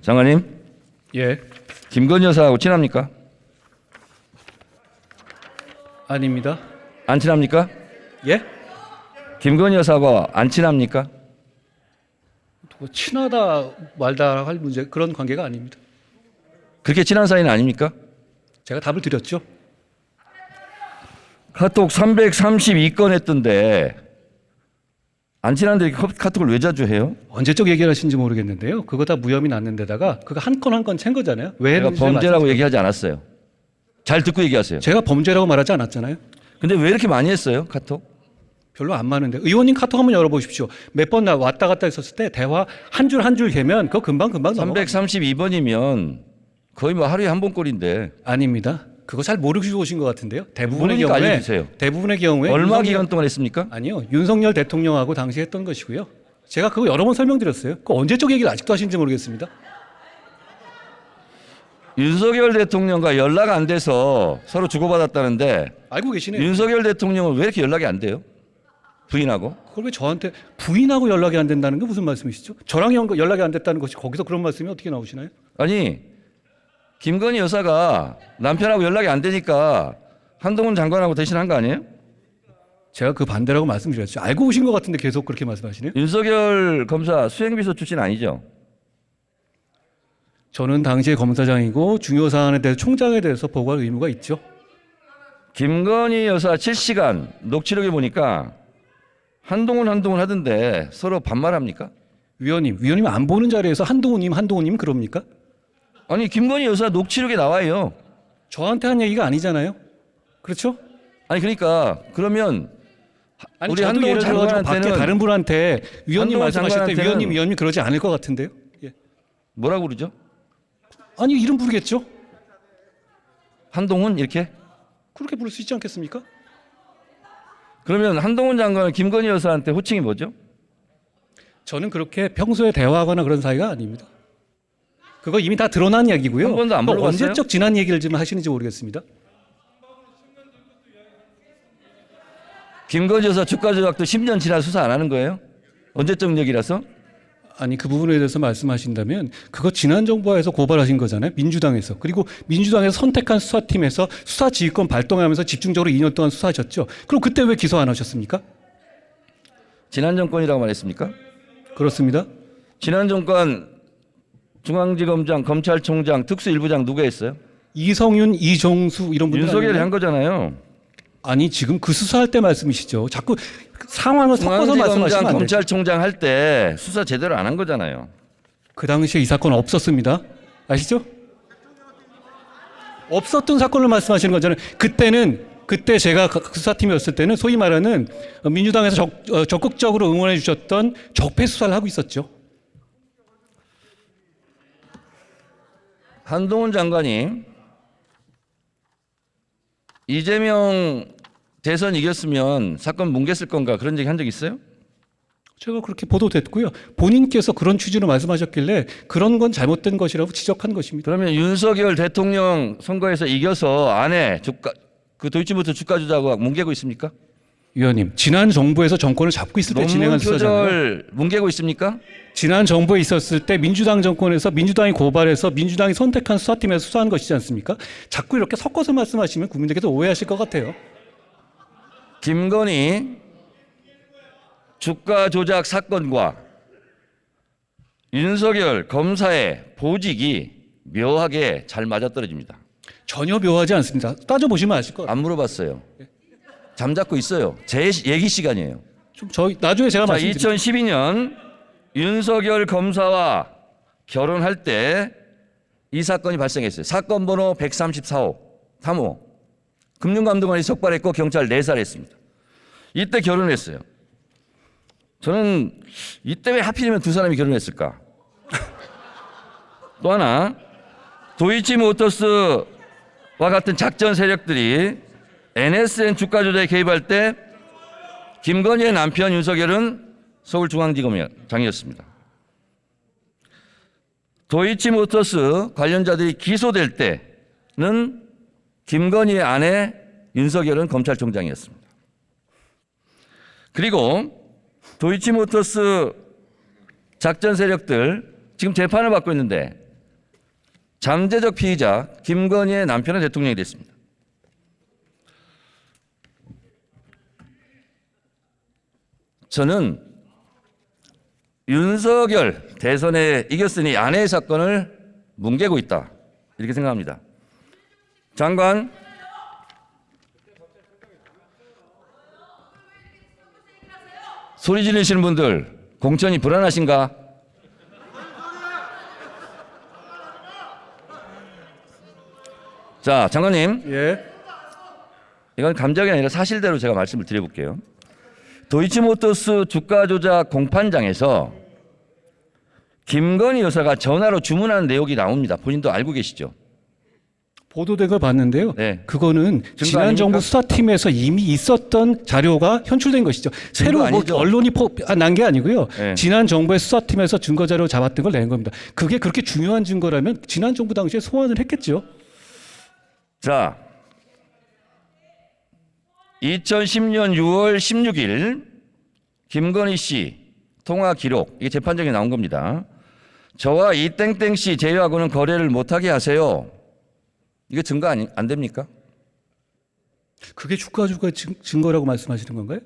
장관님, 예, 김건희 여사하고 친합니까? 아닙니다. 안 친합니까? 예? 김건희 여사하고 안 친합니까? 뭐 친하다 말다 할 문제 그런 관계가 아닙니다. 그렇게 친한 사이는 아닙니까? 제가 답을 드렸죠. 카톡 332건 했던데 안 친한데 카톡을 왜 자주 해요? 언제적 얘기를 하신지 모르겠는데요. 그거 다 무혐의 났는 데다가 그거 한 건 한 건 챈 거잖아요. 왜 제가 했는지 범죄라고 얘기하지 않았어요. 잘 듣고 얘기하세요. 제가 범죄라고 말하지 않았잖아요. 근데 왜 이렇게 많이 했어요, 카톡? 별로 안 많은데 의원님 카톡 한번 열어보십시오. 몇 번 왔다 갔다 했었을 때 대화 한 줄 한 줄 개면 그거 금방 넘어가. 332번이면 거의 뭐 하루에 한 번 꼴인데. 아닙니다. 그거 잘 모르시고 오신 것 같은데요. 대부분의 모르니까 경우에 알려주세요. 대부분의 경우에 얼마 기간 동안 했습니까? 아니요. 윤석열 대통령하고 당시 했던 것이고요. 제가 그거 여러 번 설명드렸어요. 그 언제적 얘기를 아직도 하시는지 모르겠습니다. 윤석열 대통령과 연락 안 돼서 서로 주고받았다는데 알고 계시네요. 윤석열 대통령은 왜 이렇게 연락이 안 돼요? 부인하고? 그걸 왜 저한테 부인하고 연락이 안 된다는 게 무슨 말씀이시죠? 저랑 연락이 안 됐다는 것이 거기서 그런 말씀이 어떻게 나오시나요? 아니, 김건희 여사가 남편하고 연락이 안 되니까 한동훈 장관하고 대신한 거 아니에요? 제가 그 반대라고 말씀드렸죠. 알고 오신 것 같은데 계속 그렇게 말씀하시네요. 윤석열 검사 수행비서 출신 아니죠? 저는 당시에 검사장이고 중요 사안에 대해서 총장에 대해서 보고할 의무가 있죠. 김건희 여사 7시간 녹취록에 보니까 한동훈 하던데 서로 반말합니까? 위원님 안 보는 자리에서 한동훈님 그럽니까? 아니, 김건희 여사 녹취록에 나와요. 저한테 한 얘기가 아니잖아요. 그렇죠? 아니, 그러니까 그러면 아니, 우리 저도 한동훈 예를 들어 밖에 장관한테는 다른 분한테 위원님 한동훈 말씀하실 때 장관한테는 위원님 그러지 않을 것 같은데요. 예. 뭐라고 그러죠? 아니 이름 부르겠죠. 한동훈 이렇게? 그렇게 부를 수 있지 않겠습니까? 그러면 한동훈 장관은 김건희 여사한테 호칭이 뭐죠? 저는 그렇게 평소에 대화하거나 그런 사이가 아닙니다. 그거 이미 다 드러난 얘기고요. 한 번도 안 물어봤어요? 언제적 지난 얘기를 좀 하시는지 모르겠습니다. 김건희 여사 주가 조작도 10년 지나 수사 안 하는 거예요? 언제적 얘기라서? 아니 그 부분에 대해서 말씀하신다면 그거 지난 정부에서 고발하신 거잖아요. 민주당에서. 그리고 민주당에서 선택한 수사팀에서 수사지휘권 발동하면서 집중적으로 2년 동안 수사하셨죠. 그럼 그때 왜 기소 안 하셨습니까? 지난 정권이라고 말했습니까? 그렇습니다. 지난 정권 중앙지검장, 검찰총장, 특수일부장 누가 했어요? 이성윤, 이종수 이런 분들 윤석열이 아니에요? 한 거잖아요. 아니 지금 그 수사할 때 말씀이시죠. 자꾸 상황을 섞어서 말씀하시면 중앙지검장, 안 되죠. 검찰총장 할 때 수사 제대로 안 한 거잖아요. 그 당시에 이 사건 없었습니다. 아시죠? 없었던 사건을 말씀하시는 거잖아요. 그때 제가 그 수사팀이었을 때는 소위 말하는 민주당에서 적극적으로 응원해 주셨던 적폐 수사를 하고 있었죠. 한동훈 장관이 이재명 대선 이겼으면 사건 뭉갰을 건가 그런 얘기 한 적 있어요? 제가 그렇게 보도됐고요. 본인께서 그런 취지로 말씀하셨길래 그런 건 잘못된 것이라고 지적한 것입니다. 그러면 윤석열 대통령 선거에서 이겨서 안에 그 도이치모터 주가 조작하고 뭉개고 있습니까? 위원님, 지난 정부에서 정권을 잡고 있을 때 진행한 수사잖아요. 논문 뭉개고 있습니까? 지난 정부에 있었을 때 민주당 정권에서 민주당이 고발해서 민주당이 선택한 수사팀에서 수사한 것이지 않습니까? 자꾸 이렇게 섞어서 말씀하시면 국민들께서 오해하실 것 같아요. 김건희 주가 조작 사건과 윤석열 검사의 보직이 묘하게 잘 맞아떨어집니다. 전혀 묘하지 않습니다. 따져보시면 아실 것 같아요. 안 물어봤어요. 잠잡고 있어요. 제 얘기 시간이에요. 좀 나중에 제가 자, 말씀드릴게요. 2012년 윤석열 검사와 결혼할 때 이 사건이 발생했어요. 사건 번호 134호 3호 금융감독원이 적발했고 경찰 내살했습니다. 이때 결혼했어요. 저는 이때 왜 하필이면 두 사람이 결혼했을까? 또 하나 도이치모터스와 같은 작전 세력들이 NSN 주가 조작에 개입할 때 김건희의 남편 윤석열은 서울중앙지검장이었습니다. 도이치모터스 관련자들이 기소될 때는 김건희의 아내 윤석열은 검찰총장이었습니다. 그리고 도이치모터스 작전 세력들 지금 재판을 받고 있는데 잠재적 피의자 김건희의 남편은 대통령이 됐습니다. 저는 윤석열 대선에 이겼으니 아내의 사건을 뭉개고 있다, 이렇게 생각합니다. 장관, 소리 지르시는 분들 공천이 불안하신가? 자, 장관님, 예. 이건 감정이 아니라 사실대로 제가 말씀을 드려볼게요. 도이치모터스 주가 조작 공판장에서 김건희 여사가 전화로 주문한 내용이 나옵니다. 본인도 알고 계시죠? 보도된 걸 봤는데요. 네. 그거는 지난 아닙니까? 정부 수사팀에서 이미 있었던 자료가 현출된 것이죠. 새로 뭐 아니죠? 언론이 난 게 아니고요. 네. 지난 정부의 수사팀에서 증거 자료 잡았던 걸 낸 겁니다. 그게 그렇게 중요한 증거라면 지난 정부 당시에 소환을 했겠죠. 자, 2010년 6월 16일 김건희 씨 통화 기록, 이게 재판정에 나온 겁니다. 저와 이 땡땡 씨 제외하고는 거래를 못하게 하세요. 이게 증거 안 됩니까? 그게 주가 증거라고 말씀하시는 건가요?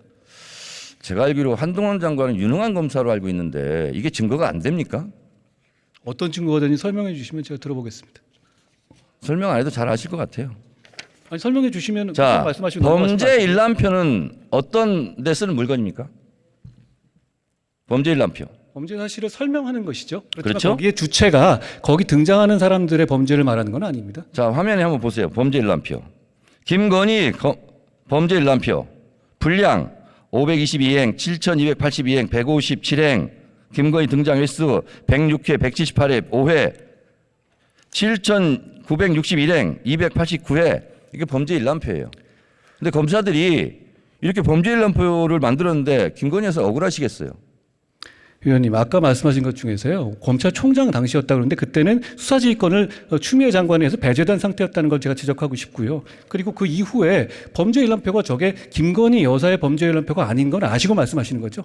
제가 알기로 한동훈 장관은 유능한 검사로 알고 있는데 이게 증거가 안 됩니까? 어떤 증거가 되는지 설명해 주시면 제가 들어보겠습니다. 설명 안 해도 잘 아실 것 같아요. 아니, 설명해 주시면 자, 말씀하시고 범죄 일람표는 어떤 데 쓰는 물건입니까? 범죄 일람표. 범죄 사실을 설명하는 것이죠. 그렇지만 그렇죠? 거기에 주체가 거기 등장하는 사람들의 범죄를 말하는 건 아닙니다. 자, 화면에 한번 보세요. 범죄 일람표. 김건희 범죄 일람표. 분량 522행, 7282행, 157행. 김건희 등장 횟수 106회, 178회, 5회. 7961행, 289회. 이게 범죄 일람표예요. 근데 검사들이 이렇게 범죄 일람표를 만들었는데 김건희 여사 억울하시겠어요? 위원님, 아까 말씀하신 것 중에서요, 검찰총장 당시였다 그러는데 그때는 수사지휘권을 추미애 장관에 의해서 배제된 상태였다는 걸 제가 지적하고 싶고요. 그리고 그 이후에 범죄 일람표가 저게 김건희 여사의 범죄 일람표가 아닌 건 아시고 말씀하시는 거죠?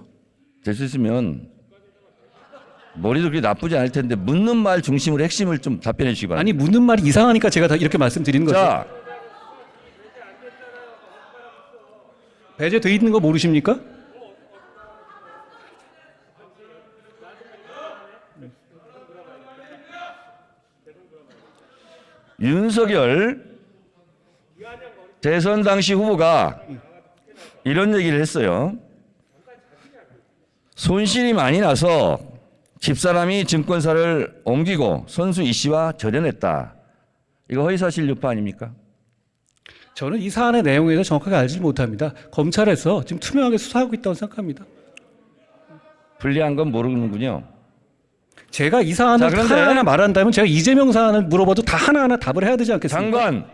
될 수 있으면 머리도 그렇게 나쁘지 않을 텐데 묻는 말 중심으로 핵심을 좀 답변해 주시기 바랍니다. 아니, 묻는 말이 이상하니까 제가 다 이렇게 말씀드리는 거죠. 자, 배제돼 있는 거 모르십니까? 윤석열 대선 당시 후보가 이런 얘기를 했어요. 손실이 많이 나서 집사람이 증권사를 옮기고 선수 이 씨와 절연했다. 이거 허위사실 유포 아닙니까? 저는 이 사안의 내용에 대해서 정확하게 알지 못합니다. 검찰에서 지금 투명하게 수사하고 있다고 생각합니다. 불리한 건 모르는군요. 제가 이 사안을 자, 그런데 하나하나 말한다면 제가 이재명 사안을 물어봐도 다 하나하나 답을 해야 되지 않겠습니까?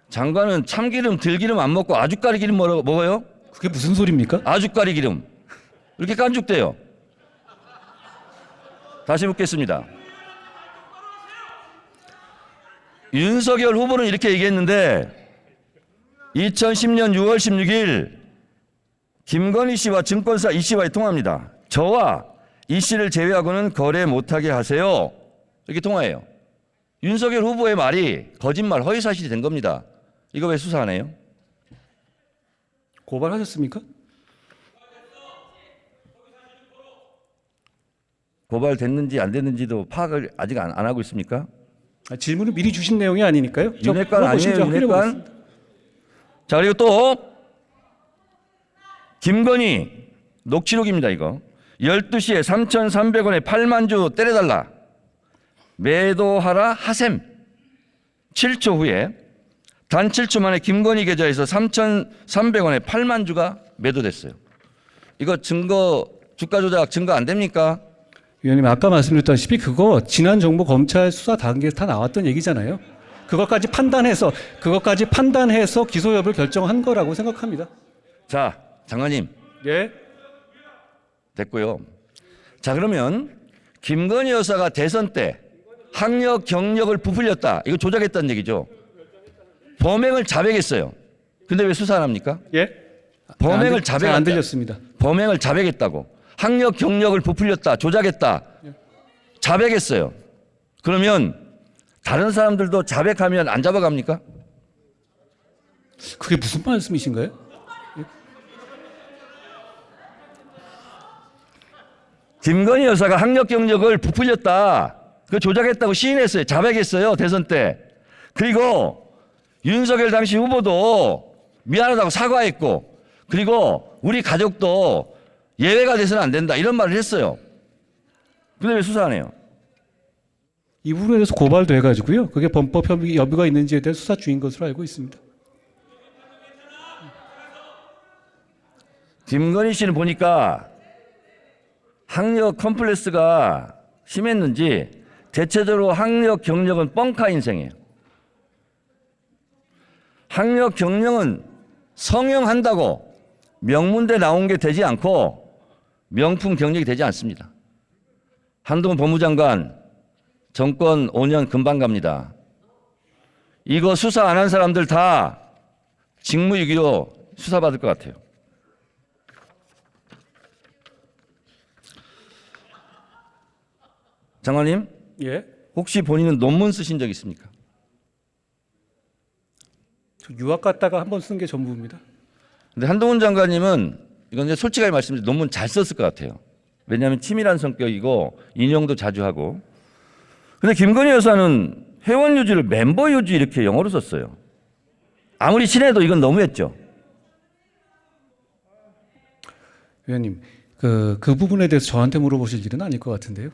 장관은 참기름, 들기름 안 먹고 아주까리 기름 먹어요? 그게 무슨 소리입니까? 아주까리 기름. 이렇게 깐죽대요. 다시 묻겠습니다. 윤석열 후보는 이렇게 얘기했는데 2010년 6월 16일 김건희 씨와 증권사 이 씨와의 통화입니다. 저와 이 씨를 제외하고는 거래 못하게 하세요. 이렇게 통화해요. 윤석열 후보의 말이 거짓말, 허위사실이 된 겁니다. 이거 왜 수사 안 해요? 고발하셨습니까? 고발됐는지 안 됐는지도 파악을 아직 안 하고 있습니까? 질문을 미리 주신 내용이 아니니까요. 윤핵관 아니에요, 윤핵관? 자, 그리고 또 김건희 녹취록입니다, 이거. 12시에 3,300원에 8만 주 때려달라. 매도하라 하셈. 7초 후에 단 7초 만에 김건희 계좌에서 3,300원에 8만 주가 매도됐어요. 이거 증거, 주가 조작 증거 안 됩니까? 위원님, 아까 말씀드렸다시피 그거 지난 정부 검찰 수사 단계에서 다 나왔던 얘기잖아요. 그것까지 판단해서 기소 여부를 결정한 거라고 생각합니다. 자, 장관님. 예. 됐고요. 자, 그러면 김건희 여사가 대선 때 학력 경력을 부풀렸다. 이거 조작했다는 얘기죠. 범행을 자백했어요. 근데 왜 수사 안 합니까? 예? 범행을 잘 자백했다. 안 들렸습니다. 그러면 다른 사람들도 자백하면 안 잡아갑니까? 그게 무슨 말씀이신가요? 김건희 여사가 학력 경력을 부풀렸다. 그 조작했다고 시인했어요. 자백했어요. 대선 때. 그리고 윤석열 당시 후보도 미안하다고 사과했고, 그리고 우리 가족도 예외가 돼서는 안 된다. 이런 말을 했어요. 근데 왜 수사 안 해요? 이 부분에 대해서 고발도 해가지고요. 그게 범법 여부가 있는지에 대해 수사 중인 것으로 알고 있습니다. 김건희 씨는 보니까 학력 컴플렉스가 심했는지 대체적으로 학력 경력은 뻥카 인생이에요. 학력 경력은 성형한다고 명문대 나온 게 되지 않고 명품 경력이 되지 않습니다. 한동훈 법무장관 정권 5년 금방 갑니다. 이거 수사 안 한 사람들 다 직무유기로 수사받을 것 같아요. 장관님, 예. 혹시 본인은 논문 쓰신 적 있습니까? 저 유학 갔다가 한 번 쓴 게 전부입니다. 근데 한동훈 장관님은 이건 이제 솔직하게 말씀드리면 논문 잘 썼을 것 같아요. 왜냐하면 치밀한 성격이고 인용도 자주 하고. 근데 김건희 여사는 회원 유지를 멤버 유지 이렇게 영어로 썼어요. 아무리 친해도 이건 너무했죠. 위원님, 그 부분에 대해서 저한테 물어보실 일은 아닐 것 같은데요.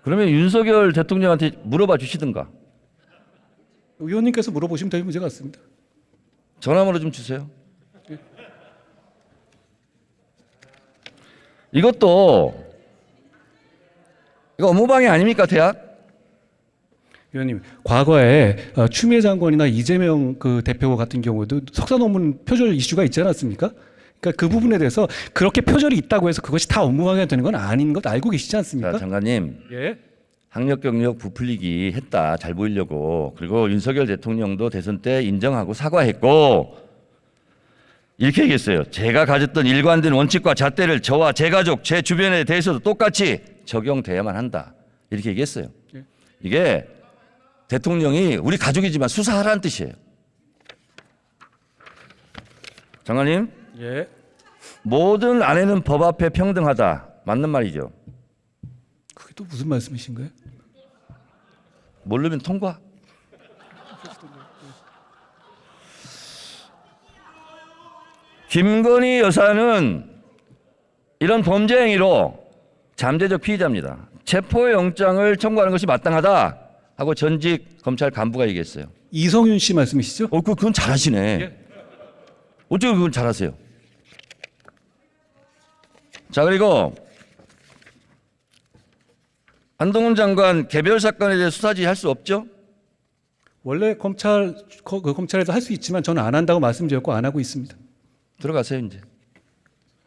그러면 윤석열 대통령한테 물어봐 주시든가. 위원님께서 물어보시면 될 문제 같습니다. 전화번호 좀 주세요. 이것도 이거 업무방해 아닙니까, 대학? 위원님, 과거에 추미애 장관이나 이재명 그 대표 같은 경우도 석사 논문 표절 이슈가 있지 않았습니까? 그러니까 그 부분에 대해서 그렇게 표절이 있다고 해서 그것이 다 업무방해가 되는 건 아닌 것 알고 계시지 않습니까? 자, 장관님. 예. 학력 경력 부풀리기 했다. 잘 보이려고. 그리고 윤석열 대통령도 대선 때 인정하고 사과했고 이렇게 얘기했어요. 제가 가졌던 일관된 원칙과 잣대를 저와 제 가족, 제 주변에 대해서도 똑같이 적용돼야만 한다. 이렇게 얘기했어요. 예. 이게 대통령이 우리 가족이지만 수사하라는 뜻이에요. 장관님, 예. 모든 아내는 법 앞에 평등하다. 맞는 말이죠. 그게 또 무슨 말씀이신가요? 모르면 통과. 김건희 여사는 이런 범죄 행위로 잠재적 피의자입니다. 체포영장을 청구하는 것이 마땅하다 하고 전직 검찰 간부가 얘기했어요. 이성윤 씨 말씀이시죠? 그건 잘하시네. 예. 어떻게 그건 잘하세요? 자, 그리고 한동훈 장관 개별 사건에 대해 수사지 할 수 없죠? 원래 검찰에서 할 수 있지만 저는 안 한다고 말씀드렸고 안 하고 있습니다. 들어가세요, 이제.